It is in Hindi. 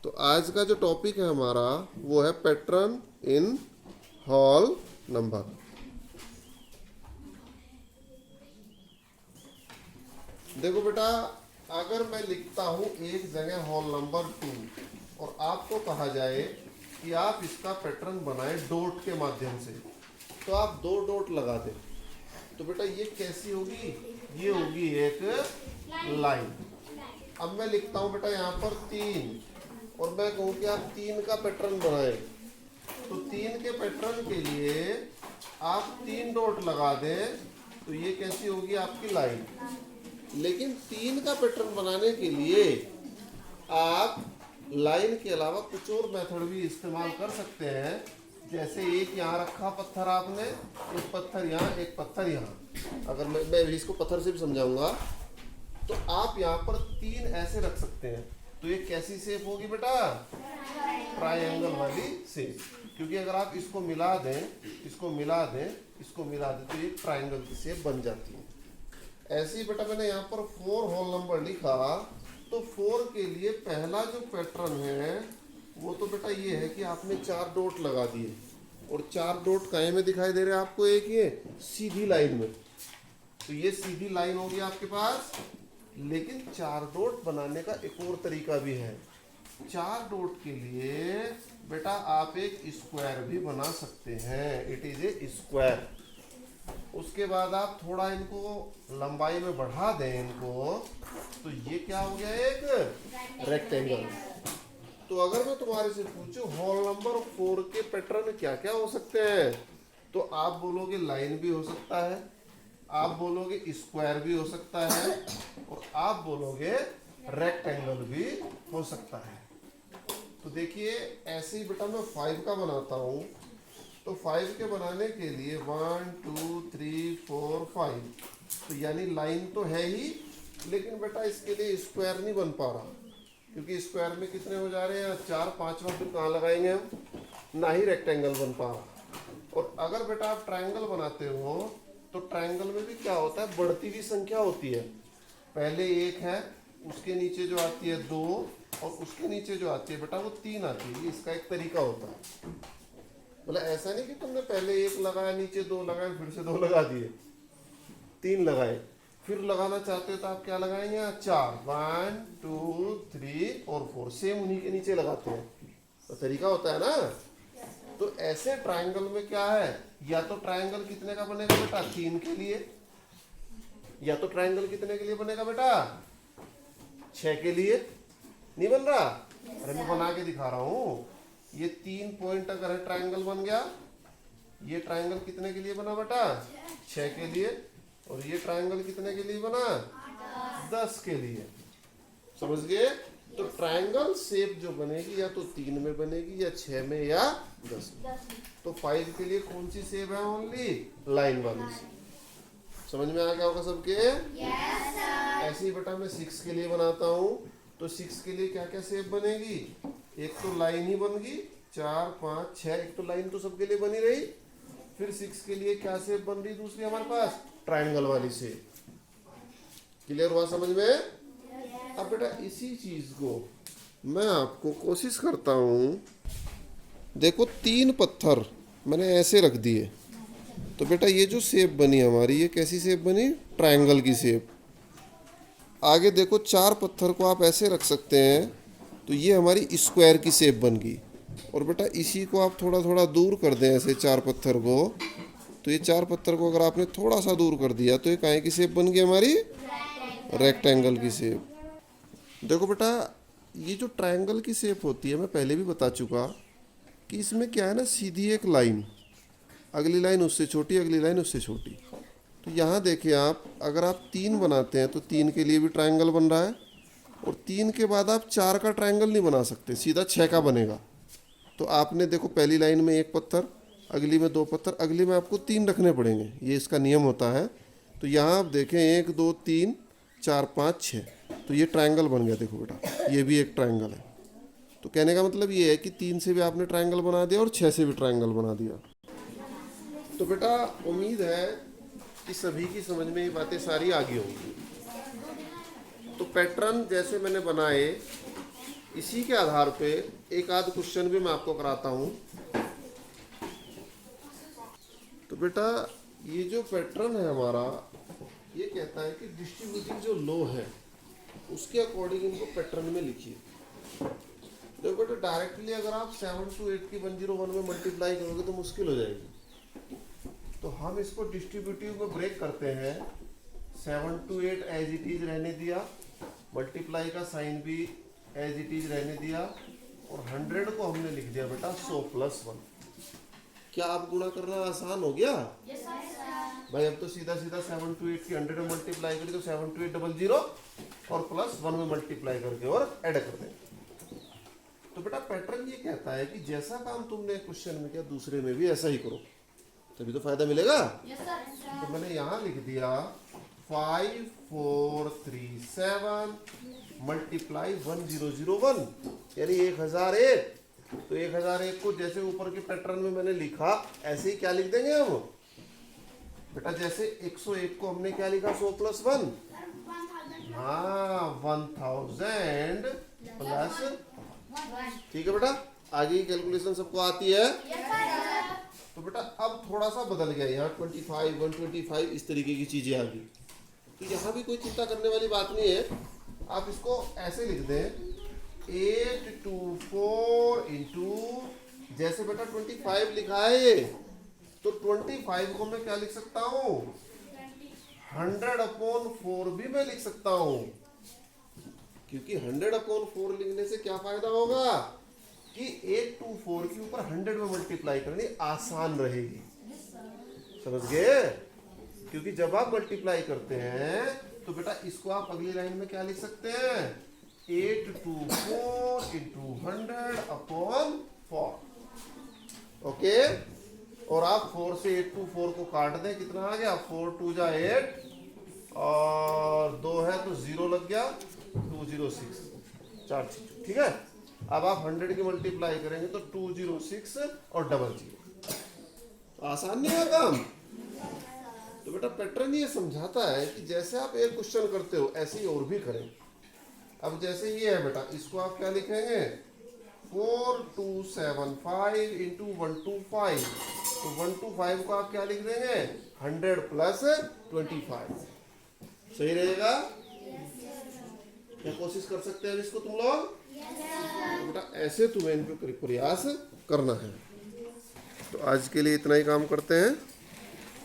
तो आज का जो टॉपिक है हमारा वो है पैटर्न इन हॉल नंबर। देखो बेटा, अगर मैं लिखता हूँ एक जगह हॉल नंबर 2 और आपको कहा जाए कि आप इसका पैटर्न बनाएं डॉट के माध्यम से, तो आप 2 डॉट लगा दें। तो बेटा ये कैसी होगी? ये होगी एक लाइन। अब मैं लिखता हूँ बेटा यहाँ पर 3 और मैं कहूँ कि आप 3 का पैटर्न बनाएं, तो 3 के पैटर्न के लिए आप 3 डॉट लगा दें, तो ये कैसी होगी आपकी लाइन। लेकिन 3 का पैटर्न बनाने के लिए आप लाइन के अलावा कुछ और मेथड भी इस्तेमाल कर सकते हैं। जैसे एक यहाँ रखा पत्थर आपने, एक पत्थर यहाँ, एक पत्थर यहाँ। अगर मैं इसको पत्थर से भी समझाऊंगा, तो आप यहाँ पर 3 ऐसे रख सकते हैं। तो ये कैसी शेप होगी बेटा? ट्रायंगल वाली शेप। क्योंकि अगर आप इसको मिला दें, इसको मिला दें, इसको मिला दें, तो ये ट्रायंगल की शेप बन जाती है। ऐसे ही बेटा मैंने यहाँ पर 4 होल नंबर लिखा, तो 4 के लिए पहला जो पैटर्न है वो तो बेटा ये है कि आपने 4 डॉट लगा दिए, और 4 डॉट कहीं में दिखाई दे रहे हैं आपको? एक ये सीधी लाइन में। तो ये सीधी लाइन होगी आपके पास। लेकिन 4 डॉट बनाने का एक और तरीका भी है। 4 डॉट के लिए बेटा आप एक स्क्वायर भी बना सकते हैं। It is a square. उसके बाद आप थोड़ा इनको लंबाई में बढ़ा दें इनको, तो ये क्या हो गया? एक रेक्टेंगल। तो अगर मैं तुम्हारे से पूछूं होल नंबर 4 के पैटर्न क्या क्या हो सकते हैं, तो आप बोलोगे लाइन भी हो सकता है, आप बोलोगे स्क्वायर भी हो सकता है, और आप बोलोगे रेक्टेंगल भी हो सकता है। तो देखिए ऐसे ही बेटा मैं 5 का बनाता हूँ। तो 5 के बनाने के लिए 1 2 3 4 5, तो यानी लाइन तो है ही, लेकिन बेटा इसके लिए स्क्वायर नहीं बन पा रहा, क्योंकि स्क्वायर में कितने हो जा रहे हैं? 4, 5वां फिर कहाँ लगाएंगे हम? ना ही रेक्टेंगल बन पा रहा। और अगर बेटा आप ट्रायंगल बनाते हो, तो ट्रायंगल में भी क्या होता है? बढ़ती हुई संख्या होती है। पहले 1 है, उसके नीचे जो आती है 2, और उसके नीचे जो आती है बेटा वो 3 आती है। ये इसका एक तरीका होता है। मतलब ऐसा नहीं कि तुमने पहले 1 लगाया, नीचे 2 लगाए, फिर से 2 लगा दिए, 3 लगाए, फिर लगाना चाहते हो तो आप क्या लगाएंगे? 4, 1 2 3 और 4 सेम उन्हीं के नीचे लगाते हैं। तो तरीका होता है ना। तो ऐसे ट्रायंगल में क्या है? या तो ट्रायंगल कितने का बनेगा बेटा? 3 के लिए। या तो ट्रायंगल कितने के लिए बनेगा बेटा? 6 के लिए। नहीं बन रहा? अरे मैं बना के दिखा रहा हूँ। ये 3 पॉइंट अगर है, ट्रायंगल बन गया। ये ट्रायंगल कितने के लिए बना बेटा? 6 के लिए। और ये ट्रायंगल कितने के लिए बना? 10 के लिए। समझ गए? तो ट्रायंगल शेप जो बनेगी या तो 3 में बनेगी, या 6 में, या 10 में। तो 5 के लिए कौन सी शेप है? ओनली लाइन वाली शेप। समझ में आ गया होगा सबके? ऐसे ही बेटा मैं 6 के लिए बनाता हूँ। तो 6 के लिए क्या क्या शेप बनेगी? एक तो लाइन ही बन गई, 4 5 6, एक तो लाइन तो सबके लिए बनी रही। फिर 6 के लिए क्या शेप बन रही दूसरी हमारे पास? ट्रायंगल वाली शेप। क्लियर हुआ समझ में? अब बेटा इसी चीज को मैं आपको कोशिश करता हूँ। देखो 3 पत्थर मैंने ऐसे रख दिए, तो बेटा ये जो शेप बनी हमारी, ये कैसी शेप बनी? ट्रायंगल की शेप। आगे देखो 4 पत्थर को आप ऐसे रख सकते हैं, तो ये हमारी स्क्वायर की शेप बन गई। और बेटा इसी को आप थोड़ा थोड़ा दूर कर दें ऐसे 4 पत्थर को, तो ये 4 पत्थर को अगर आपने थोड़ा सा दूर कर दिया, तो ये काहे की शेप बन गई हमारी? रेक्टेंगल की शेप। देखो बेटा ये जो ट्रायंगल की शेप होती है, मैं पहले भी बता चुका कि इसमें क्या है ना, सीधी एक लाइन, अगली लाइन उससे छोटी, अगली लाइन उससे छोटी। तो यहाँ देखिए आप, अगर आप 3 बनाते हैं तो 3 के लिए भी ट्रायंगल बन रहा है, और 3 के बाद आप 4 का ट्रायंगल नहीं बना सकते, सीधा 6 का बनेगा। तो आपने देखो पहली लाइन में 1 पत्थर, अगली में 2 पत्थर, अगली में आपको 3 रखने पड़ेंगे। ये इसका नियम होता है। तो यहाँ आप देखें 1 2 3 4 5 6, तो ये ट्रायंगल बन गया। देखो बेटा ये भी एक ट्रायंगल है। तो कहने का मतलब ये है कि 3 से भी आपने ट्रायंगल बना दिया और 6 से भी ट्रायंगल बना दिया। तो बेटा उम्मीद है कि सभी की समझ में ये बातें सारी आ गई होंगी। तो पैटर्न जैसे मैंने बनाए, इसी के आधार पे एक आध क्वेश्चन भी मैं आपको कराता हूं। तो बेटा ये जो पैटर्न है हमारा, ये कहता है कि डिस्ट्रीब्यूटिव जो लो है उसके अकॉर्डिंग इनको पैटर्न में लिखिए। देखो बेटा डायरेक्टली अगर आप 7 to 8 की 101 में मल्टीप्लाई करोगे तो मुश्किल हो जाएगी। तो हम इसको डिस्ट्रीब्यूटिव में ब्रेक करते हैं। 7 to 8 एज इट इज रहने दिया, मल्टीप्लाई का साइन भी एज इट इज रहने दिया, और 100 को हमने लिख दिया बेटा 100 + 1। क्या आप गुणा करना आसान हो गया? भाई अब तो सीधा सीधा 7 to 8 की 100 में मल्टीप्लाई करें तो 7 to 8 00 और +1 में मल्टीप्लाई करके और ऐड कर दें। तो बेटा पैटर्न ये कहता है कि जैसा काम तुमने क्वेश्चन में किया दूसरे में भी ऐसा ही करो, तभी तो फायदा मिलेगा। तो मैंने यहाँ लिख दिया 5 4 3 7 मल्टीप्लाई 1001 यानी 1001। तो 1001 को जैसे ऊपर के पैटर्न में मैंने लिखा ऐसे ही क्या लिख देंगे हम बेटा, जैसे 101 को हमने क्या लिखा 100 + 1, हाँ 1000 +, ठीक है बेटा। आगे की कैलकुलेशन सबको आती है। तो बेटा अब थोड़ा सा बदल गया, यहाँ 25 125 इस तरीके की चीजें आ गई। तो यहाँ भी कोई चिंता करने वाली बात नहीं है। आप इसको ऐसे लिख दें 824 इंटू, जैसे बेटा 25 लिखा है तो 25 को मैं क्या लिख सकता हूँ 100/4 भी मैं लिख सकता हूँ, क्योंकि 100/4 लिखने से क्या फायदा होगा कि 824 के ऊपर 100 में मल्टीप्लाई करनी आसान रहेगी। समझ गए? क्योंकि जब आप मल्टीप्लाई करते हैं तो बेटा इसको आप अगली लाइन में क्या लिख सकते हैं 824 इंटू 100/4। ओके, और आप 4 से 824 को काट दें, कितना आ गया 4 2 जा 8 और 2 है तो 0 लग गया 206, 4 चीज। ठीक है, अब आप 100 की मल्टीप्लाई करेंगे तो 206 और 00। आसान नहीं है काम। तो बेटा पैटर्न ये समझाता है कि जैसे आप एक क्वेश्चन करते हो ऐसे ही और भी करें। अब जैसे ये है बेटा, इसको आप क्या लिखेंगे 4275 इंटू 125, तो 125 को आप क्या लिख देंगे 100 + 25। सही रहेगा? क्या कोशिश कर सकते हैं इसको तुम लोग? तो बेटा ऐसे तुम्हें इन पे प्रयास करना है। तो आज के लिए इतना ही काम करते हैं।